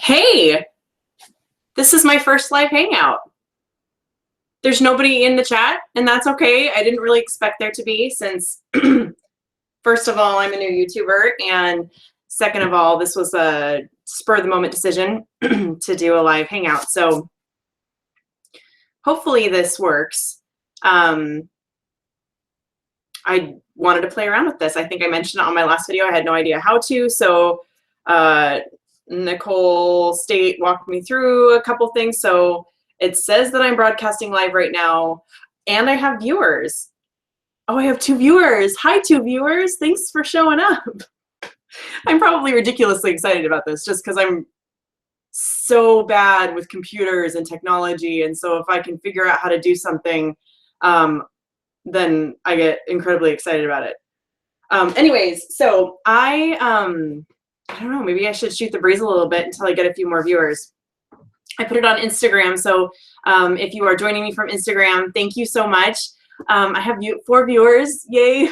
Hey, this is my first live hangout. There's nobody in the chat, and that's okay. I didn't really expect there to be since, first of all, I'm a new YouTuber, and second of all, this was a spur-of-the-moment decision to do a live hangout. So hopefully this works. I wanted to play around with this. I think I mentioned it on my last video. I had no idea how to, so Nicole State walked me through a couple things. So it says that I'm broadcasting live right now, and I have viewers. Oh, I have 2 viewers. Hi, 2 viewers. Thanks for showing up. I'm probably ridiculously excited about this just because I'm so bad with computers and technology. And so if I can figure out how to do something, then I get incredibly excited about it. Anyways, so I don't know, maybe I should shoot the breeze a little bit until I get a few more viewers. I put it on Instagram, so if you are joining me from Instagram, thank you so much. I have 4 viewers, yay.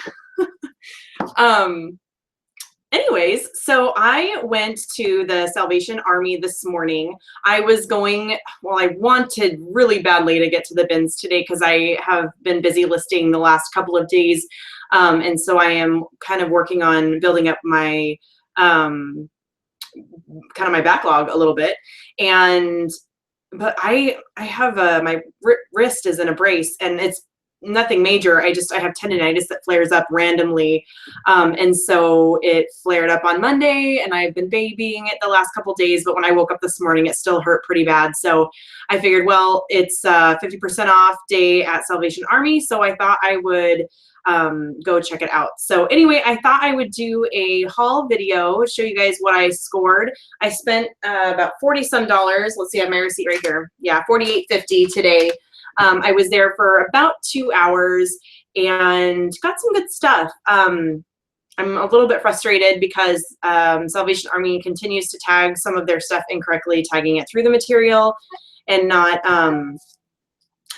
Anyways, so I went to the Salvation Army this morning. I was going, well, I wanted really badly to get to the bins today because I have been busy listing the last couple of days. And so I am kind of working on building up my kind of my backlog a little bit. But I have my wrist is in a brace, and it's nothing major. I have tendonitis that flares up randomly. And so it flared up on Monday, and I've been babying it the last couple days, but when I woke up this morning, it still hurt pretty bad. So I figured, well, it's 50% off day at Salvation Army, so I thought I would go check it out. So anyway, I thought I would do a haul video, show you guys what I scored. I spent about $40-some. Let's see, I have my receipt right here. Yeah, $48.50 today. I was there for about 2 hours and got some good stuff. I'm a little bit frustrated because Salvation Army continues to tag some of their stuff incorrectly, tagging it through the material and not,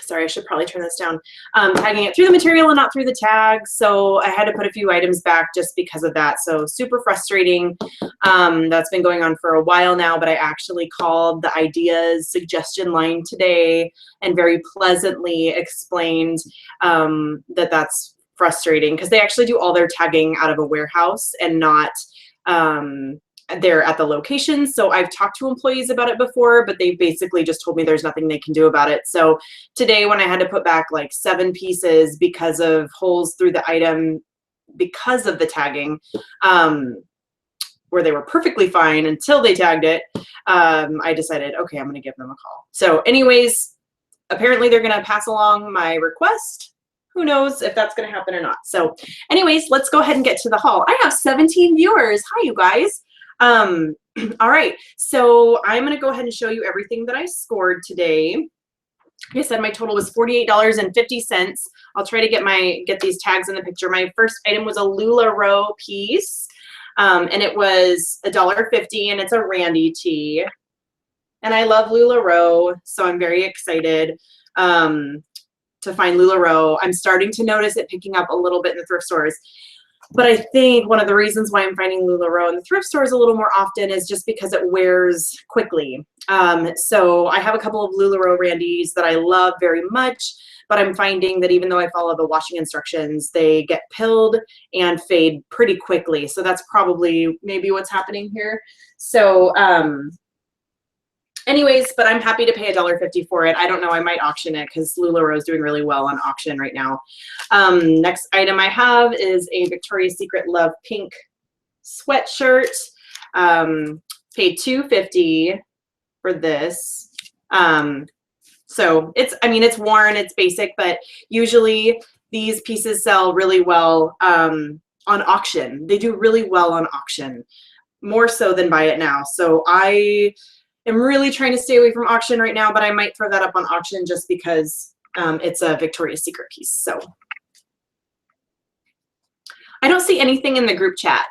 sorry, I should probably turn this down, tagging it through the material and not through the tag. So I had to put a few items back just because of that. So super frustrating. That's been going on for a while now, but I actually called the ideas suggestion line today and very pleasantly explained that that's frustrating because they actually do all their tagging out of a warehouse and not they're at the location. So I've talked to employees about it before, but they basically just told me there's nothing they can do about it. So today when I had to put back like 7 pieces because of holes through the item, because of the tagging, where they were perfectly fine until they tagged it, I decided, okay, I'm gonna give them a call. So anyways, apparently they're gonna pass along my request. Who knows if that's gonna happen or not. So anyways, let's go ahead and get to the haul. I have 17 viewers. Hi, you guys. All right, so I'm gonna go ahead and show you everything that I scored today. Like I said, my total was $48.50. I'll try to get these tags in the picture. My first item was a LuLaRoe piece, and it was $1.50, and it's a Randy tee. And I love LuLaRoe, so I'm very excited to find LuLaRoe. I'm starting to notice it picking up a little bit in the thrift stores. But I think one of the reasons why I'm finding LuLaRoe in the thrift stores a little more often is just because it wears quickly. So I have a couple of LuLaRoe Randys that I love very much, but I'm finding that even though I follow the washing instructions, they get pilled and fade pretty quickly. So that's probably maybe what's happening here. So anyways, but I'm happy to pay $1.50 for it. I don't know, I might auction it because LuLaRoe is doing really well on auction right now. Next item I have is a Victoria's Secret Love Pink sweatshirt. Paid $2.50 for this. So it's worn, it's basic, but usually these pieces sell really well on auction. They do really well on auction, more so than buy it now. So I'm really trying to stay away from auction right now, but I might throw that up on auction just because it's a Victoria's Secret piece. So I don't see anything in the group chat.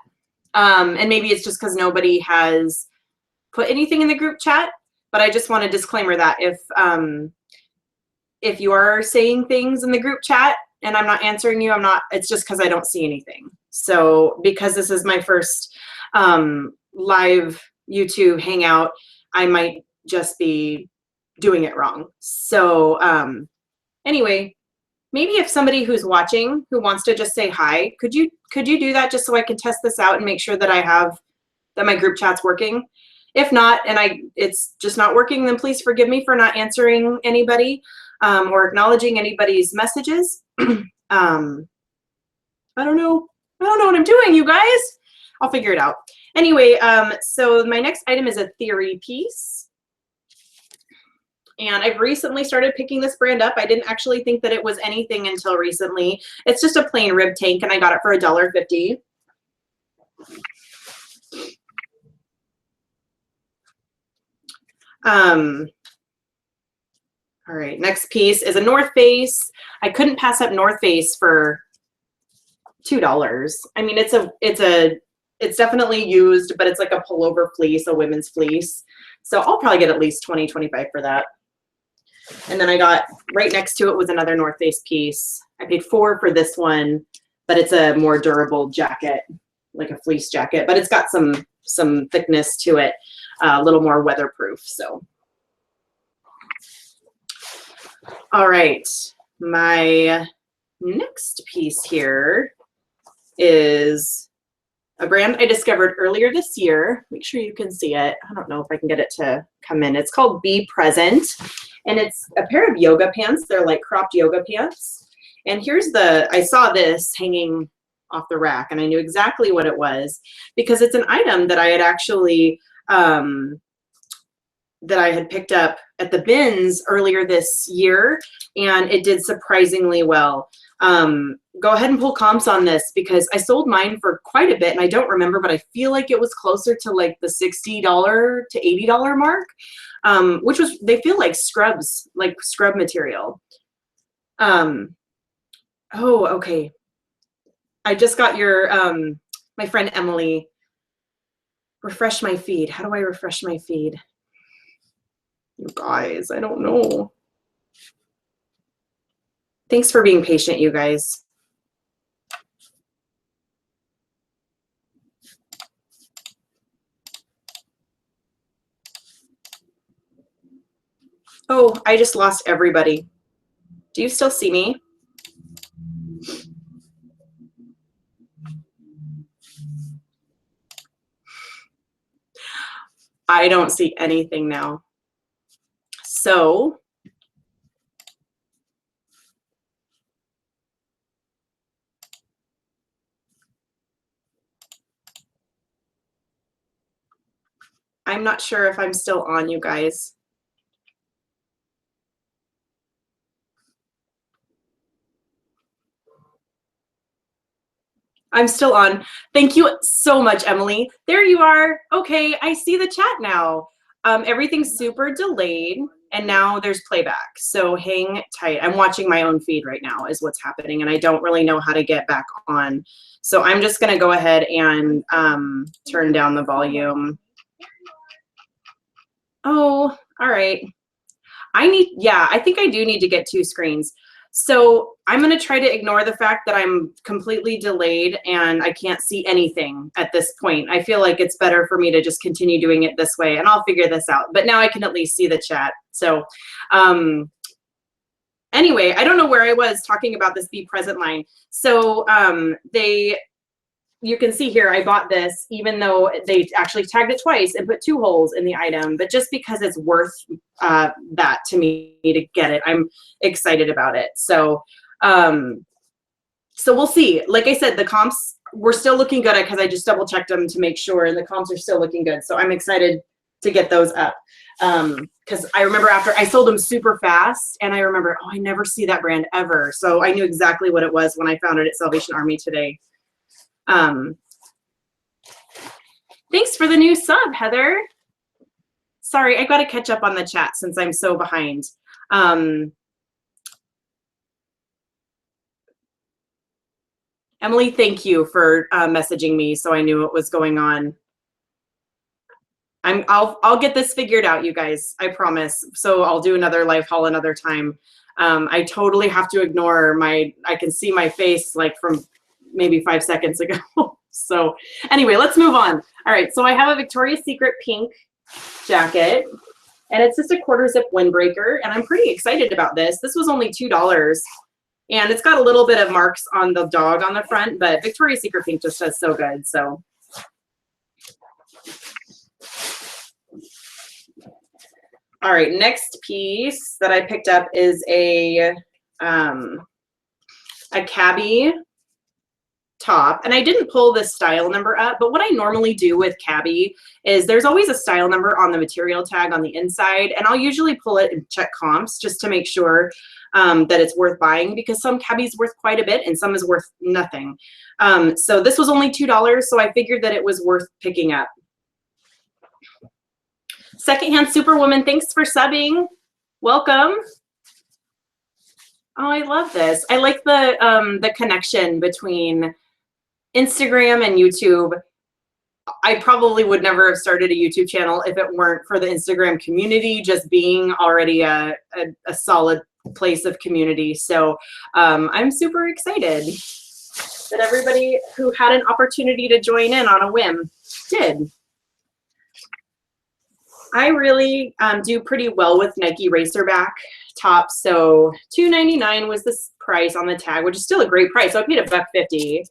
And maybe it's just because nobody has put anything in the group chat, but I just want to disclaimer that if you are saying things in the group chat and I'm not answering you, it's just because I don't see anything. So because this is my first live YouTube hangout, I might just be doing it wrong. So anyway, maybe if somebody who's watching who wants to just say hi, could you do that just so I can test this out and make sure that that my group chat's working? If not, and it's just not working, then please forgive me for not answering anybody or acknowledging anybody's messages. I don't know what I'm doing, you guys. I'll figure it out. Anyway, so my next item is a theory piece. And I've recently started picking this brand up. I didn't actually think that it was anything until recently. It's just a plain rib tank, and I got it for $1.50. All right, next piece is a North Face. I couldn't pass up North Face for $2. I mean, it's definitely used, but it's like a pullover fleece, a women's fleece. So I'll probably get at least 20, 25 for that. And then I got right next to it was another North Face piece. I paid $4 for this one, but it's a more durable jacket, like a fleece jacket, but it's got some thickness to it, a little more weatherproof. So, all right, my next piece here is a brand I discovered earlier this year. Make sure you can see it. I don't know if I can get it to come in. It's called Be Present, and it's a pair of yoga pants. They're like cropped yoga pants. And here's I saw this hanging off the rack, and I knew exactly what it was because it's an item that I had actually, that I had picked up at the bins earlier this year, and it did surprisingly well. Go ahead and pull comps on this because I sold mine for quite a bit, and I don't remember, but I feel like it was closer to like the $60 to $80 mark, which was, they feel like scrubs, like scrub material. Oh, okay. I just got your, my friend Emily, refresh my feed. How do I refresh my feed? You guys, I don't know. Thanks for being patient, you guys. Oh, I just lost everybody. Do you still see me? I don't see anything now. So I'm not sure if I'm still on, you guys. I'm still on. Thank you so much, Emily. There you are. Okay, I see the chat now. Everything's super delayed, and now there's playback. So hang tight. I'm watching my own feed right now is what's happening, and I don't really know how to get back on. So I'm just going to go ahead and turn down the volume. Oh, all right. I think I do need to get 2 screens. So I'm going to try to ignore the fact that I'm completely delayed and I can't see anything at this point. I feel like it's better for me to just continue doing it this way, and I'll figure this out. But now I can at least see the chat. So anyway, I don't know where I was talking about this Be Present line. So you can see here, I bought this even though they actually tagged it twice and put 2 holes in the item, but just because it's worth that to me to get it, I'm excited about it. So, so we'll see. Like I said, the comps were still looking good because I just double checked them to make sure, and the comps are still looking good. So I'm excited to get those up. Because I remember after I sold them super fast, and I remember, oh, I never see that brand ever. So I knew exactly what it was when I found it at Salvation Army today. Thanks for the new sub, Heather. Sorry, I got to catch up on the chat since I'm so behind. Emily, thank you for messaging me so I knew what was going on. I'll get this figured out, you guys, I promise. So I'll do another live haul another time. I totally have to ignore I can see my face like from maybe 5 seconds ago. So anyway, let's move on. All right, so I have a Victoria's Secret pink jacket, and it's just a quarter zip windbreaker, and I'm pretty excited about this. This was only $2, and it's got a little bit of marks on the dog on the front, but Victoria's Secret pink just does so good. So all right, next piece that I picked up is a cabbie top, and I didn't pull this style number up, but what I normally do with cabbie is there's always a style number on the material tag on the inside, and I'll usually pull it and check comps just to make sure that it's worth buying, because some cabbie is worth quite a bit and some is worth nothing. So this was only $2, so I figured that it was worth picking up. Secondhand Superwoman, thanks for subbing. Welcome. Oh, I love this. I like the connection between Instagram and YouTube. I probably would never have started a YouTube channel if it weren't for the Instagram community just being already a solid place of community. So I'm super excited that everybody who had an opportunity to join in on a whim did. I really do pretty well with Nike Racerback tops. So $2.99 was this price on the tag, which is still a great price. So I paid $1.50,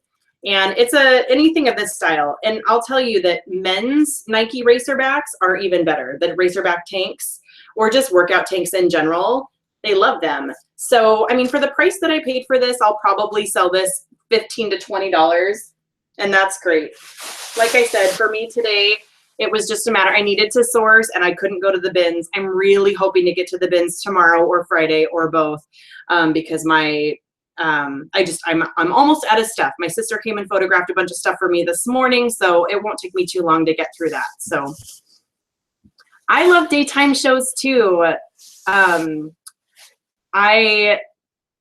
and it's anything of this style. And I'll tell you that men's Nike Racerbacks are even better. The Racerback tanks, or just workout tanks in general, they love them. So I mean, for the price that I paid for this, I'll probably sell this $15 to $20, and that's great. Like I said, for me today, it was just a matter, I needed to source and I couldn't go to the bins. I'm really hoping to get to the bins tomorrow or Friday or both, because I'm almost out of stuff. My sister came and photographed a bunch of stuff for me this morning, so it won't take me too long to get through that. So I love daytime shows too. I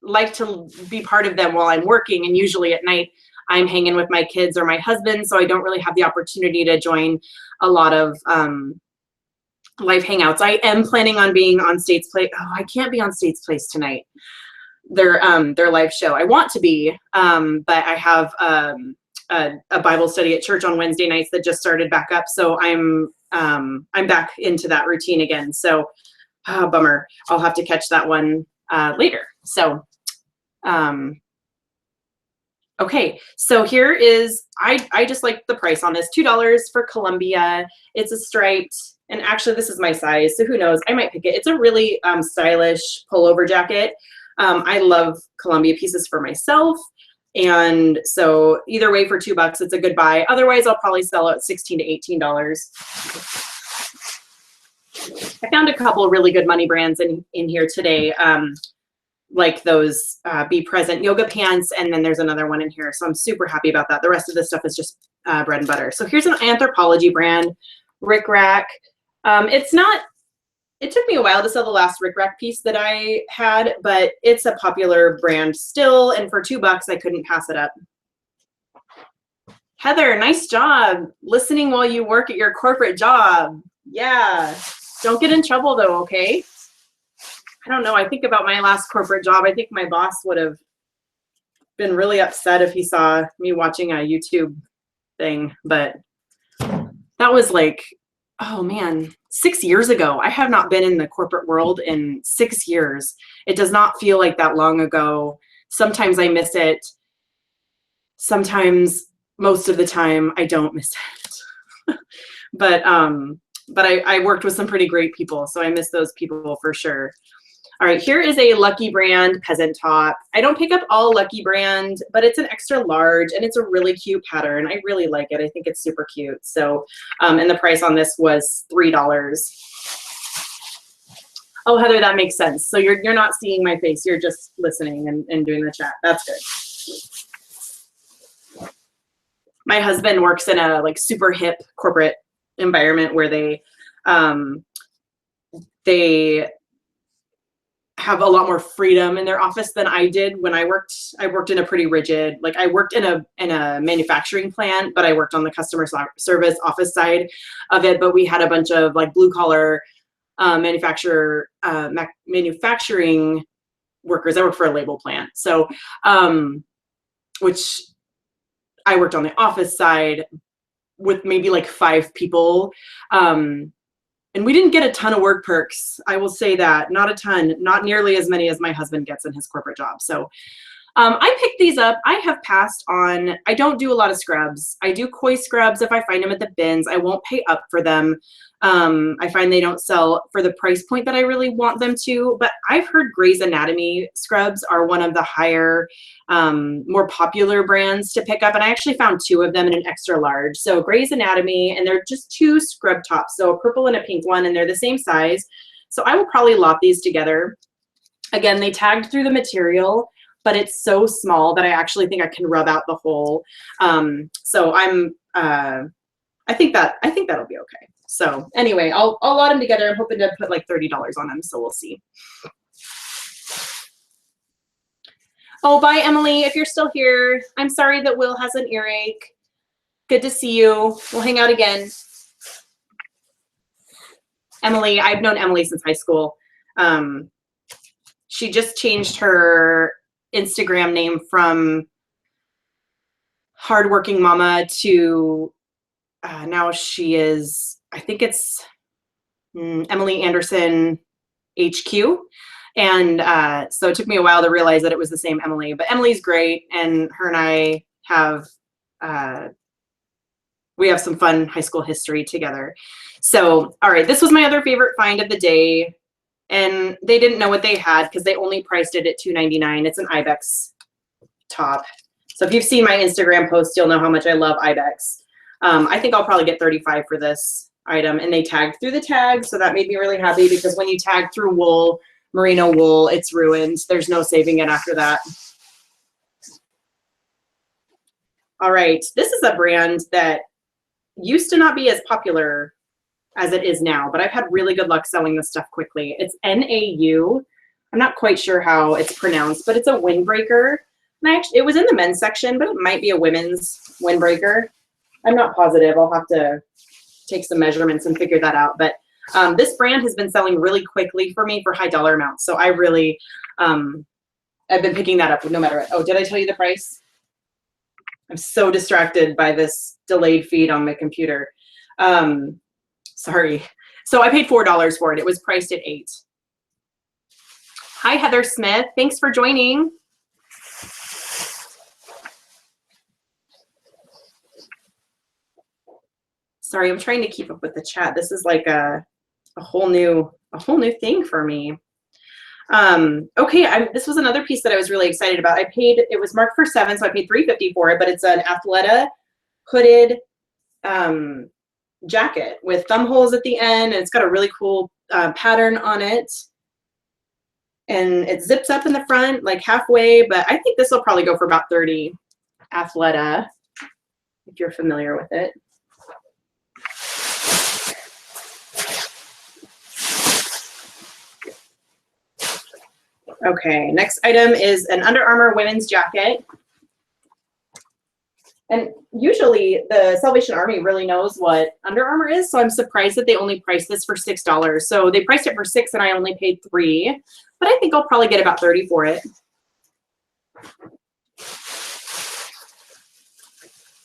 like to be part of them while I'm working, and usually at night I'm hanging with my kids or my husband, so I don't really have the opportunity to join a lot of live hangouts. I am planning on being on State's Place. Oh, I can't be on State's Place tonight. Their live show. I want to be, but I have a Bible study at church on Wednesday nights that just started back up, so I'm back into that routine again. So, bummer. I'll have to catch that one later. So. Okay, so here is, I just like the price on this, $2 for Columbia. It's a striped, and actually this is my size, so who knows, I might pick it. It's a really stylish pullover jacket. I love Columbia pieces for myself, and so either way for $2, it's a good buy. Otherwise, I'll probably sell it $16 to $18. I found a couple of really good money brands in here today. Like those Be Present yoga pants, and then there's another one in here, so I'm super happy about that. The rest of this stuff is just bread and butter. So here's an Anthropologie brand, Rick Rack. It took me a while to sell the last Rick Rack piece that I had, but it's a popular brand still, and for $2 I couldn't pass it up. Heather, nice job listening while you work at your corporate job. Yeah, don't get in trouble though, okay? I don't know, I think about my last corporate job, I think my boss would have been really upset if he saw me watching a YouTube thing, but that was like, oh man, 6 years ago. I have not been in the corporate world in 6 years. It does not feel like that long ago. Sometimes I miss it. Sometimes, most of the time, I don't miss it. But I worked with some pretty great people, so I miss those people for sure. All right, here is a Lucky Brand peasant top. I don't pick up all Lucky Brand, but it's an extra large, and it's a really cute pattern. I really like it. I think it's super cute. So, and the price on this was $3. Oh, Heather, that makes sense. So you're not seeing my face. You're just listening and doing the chat. That's good. My husband works in a like super hip corporate environment where they have a lot more freedom in their office than I did when I worked. I worked in a pretty rigid, like I worked in a manufacturing plant, but I worked on the customer service office side of it. But we had a bunch of like blue collar manufacturing workers. I worked for a label plant. So, which I worked on the office side with maybe like 5 people. And we didn't get a ton of work perks. I will say that, not a ton, not nearly as many as my husband gets in his corporate job. So I picked these up. I have passed on, I don't do a lot of scrubs. I do koi scrubs if I find them at the bins. I won't pay up for them. I find they don't sell for the price point that I really want them to, but I've heard Grey's Anatomy scrubs are one of the higher, more popular brands to pick up. And I actually found 2 of them in an extra large. So Grey's Anatomy, and they're just 2 scrub tops. So a purple and a pink one, and they're the same size. So I will probably lot these together. Again, they tagged through the material, but it's so small that I actually think I can rub out the whole. So I think that'll be okay. So anyway, I'll lot them together. I'm hoping to put like $30 on them, so we'll see. Oh, bye, Emily, if you're still here. I'm sorry that Will has an earache. Good to see you. We'll hang out again. Emily, I've known Emily since high school. She just changed her Instagram name from Hardworking Mama to now she is, I think it's Emily Anderson HQ. And so it took me a while to realize that it was the same Emily, but Emily's great. And her and I have, we have some fun high school history together. So, all right, this was my other favorite find of the day. And they didn't know what they had because they only priced it at $2.99. It's an Ibex top. So if you've seen my Instagram post, you'll know how much I love Ibex. I think I'll probably get $35 for this item. And they tagged through the tag, so that made me really happy because when you tag through wool, merino wool, it's ruined. There's no saving it after that. All right, this is a brand that used to not be as popular as it is now, but I've had really good luck selling this stuff quickly. It's NAU. I'm not quite sure how it's pronounced, but it's a windbreaker. And it was in the men's section, but it might be a women's windbreaker. I'm not positive. I'll have to take some measurements and figure that out. But this brand has been selling really quickly for me for high dollar amounts. So I really, I've been picking that up no matter what. Oh, did I tell you the price? I'm so distracted by this delayed feed on my computer. Sorry. So I paid $4 for it. It was priced at $8. Hi, Heather Smith. Thanks for joining. Sorry, I'm trying to keep up with the chat. This is like a whole new thing for me. Okay, this was another piece that I was really excited about. It was marked for $7, so I paid $3.50 for it, but it's an Athleta hooded jacket with thumb holes at the end, and it's got a really cool pattern on it. And it zips up in the front like halfway, but I think this will probably go for about $30. Athleta, if you're familiar with it. Okay, next item is an Under Armour women's jacket. And usually the Salvation Army really knows what Under Armour is, so I'm surprised that they only priced this for $6. So they priced it for $6 and I only paid $3, but I think I'll probably get about $30 for it.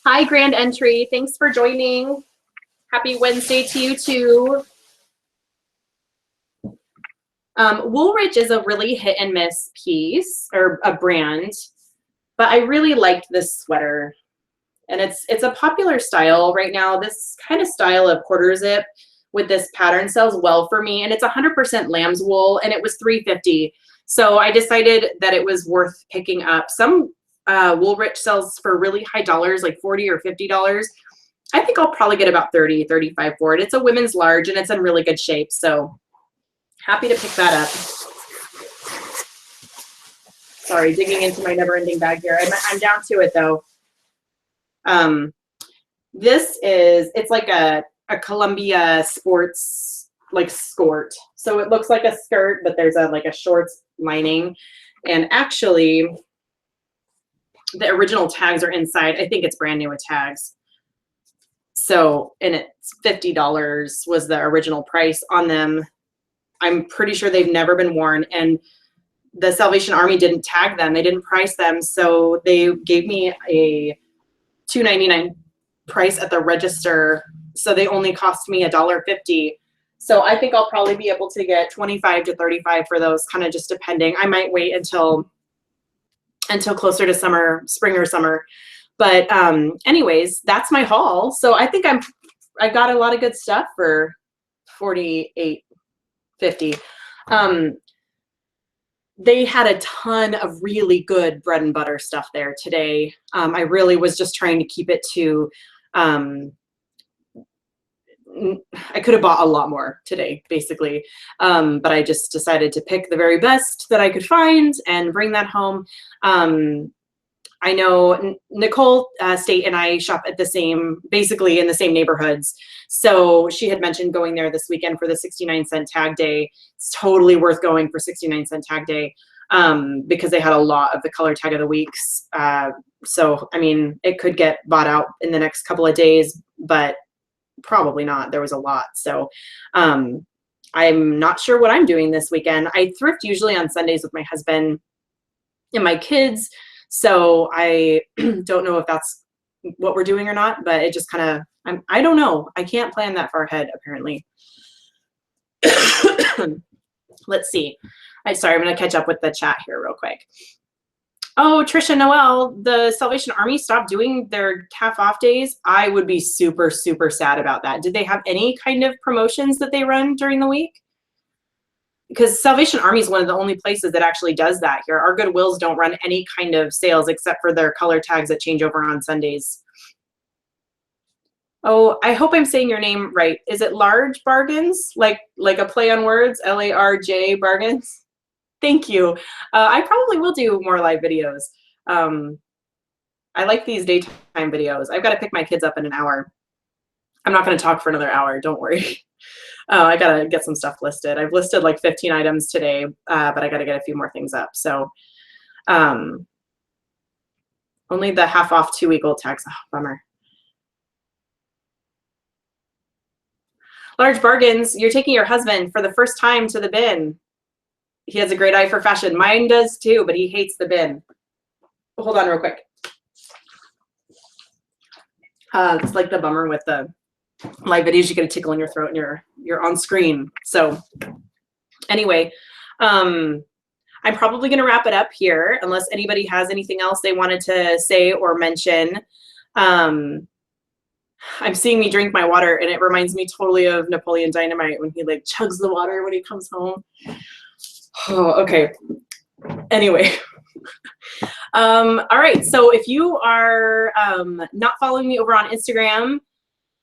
Hi, Grand Entry. Thanks for joining. Happy Wednesday to you too. Woolrich is a really hit and miss piece or a brand, but I really liked this sweater. And it's a popular style right now. This kind of style of quarter zip with this pattern sells well for me. And it's 100% lamb's wool, and it was $3.50. So I decided that it was worth picking up. Some Woolrich sells for really high dollars, like $40 or $50. I think I'll probably get about $30, $35 for it. It's a women's large, and it's in really good shape. So happy to pick that up. Sorry, digging into my never-ending bag here. I'm down to it though. It's like a Columbia sports like skirt. So it looks like a skirt, but there's like a shorts lining. And actually, the original tags are inside. I think it's brand new with tags. So, and it's $50 was the original price on them. I'm pretty sure they've never been worn, and the Salvation Army didn't tag them. They didn't price them. So they gave me a $2.99 price at the register. So they only cost me $1.50. So I think I'll probably be able to get 25 to 35 for those, kind of just depending. I might wait until closer to summer, spring or summer. But anyways, that's my haul. So I think I got a lot of good stuff for $48.50. They had a ton of really good bread and butter stuff there today. I really was just trying to keep it to, I could have bought a lot more today, basically. But I just decided to pick the very best that I could find and bring that home. I know Nicole State and I shop at basically in the same neighborhoods. So she had mentioned going there this weekend for the 69-cent tag day. It's totally worth going for 69-cent tag day because they had a lot of the color tag of the weeks. So, I mean, it could get bought out in the next couple of days, but probably not. There was a lot. So I'm not sure what I'm doing this weekend. I thrift usually on Sundays with my husband and my kids. So I don't know if that's what we're doing or not, but it just kind of, I don't know. I can't plan that far ahead, apparently. Let's see. Sorry, I'm going to catch up with the chat here real quick. Oh, Trisha Noel, the Salvation Army stopped doing their half off days. I would be super, super sad about that. Did they have any kind of promotions that they run during the week? Because Salvation Army is one of the only places that actually does that here. Our Goodwills don't run any kind of sales except for their color tags that change over on Sundays. Oh, I hope I'm saying your name right. Is it Large Bargains? Like a play on words, L-A-R-J Bargains? Thank you. I probably will do more live videos. I like these daytime videos. I've got to pick my kids up in an hour. I'm not going to talk for another hour. Don't worry. I got to get some stuff listed. I've listed like 15 items today, but I got to get a few more things up. So only the half off 2-week-old tags. Oh, bummer. Large Bargains, you're taking your husband for the first time to the bin. He has a great eye for fashion. Mine does too, but he hates the bin. Hold on real quick. It's like the bummer with the live videos, you get a tickle in your throat and you're on screen. So anyway, I'm probably going to wrap it up here unless anybody has anything else they wanted to say or mention. I'm seeing me drink my water and it reminds me totally of Napoleon Dynamite when he like chugs the water when he comes home. Oh, okay. Anyway. All right. So if you are not following me over on Instagram,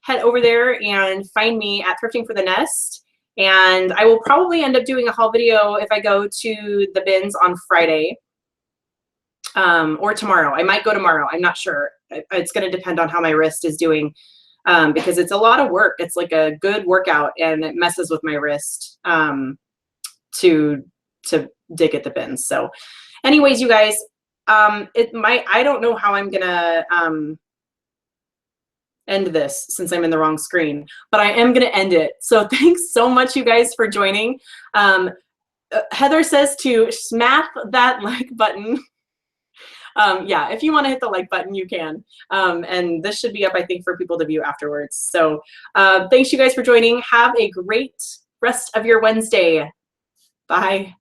head over there and find me at Thrifting for the Nest. And I will probably end up doing a haul video if I go to the bins on Friday or tomorrow. I might go tomorrow. I'm not sure. It's going to depend on how my wrist is doing because it's a lot of work. It's like a good workout and it messes with my wrist to dig at the bins. So anyways, you guys, I don't know how I'm going to end this since I'm in the wrong screen, but I am going to end it. So thanks so much, you guys, for joining. Heather says to smack that like button. Yeah, if you want to hit the like button, you can. And this should be up, I think, for people to view afterwards. So thanks, you guys, for joining. Have a great rest of your Wednesday. Bye.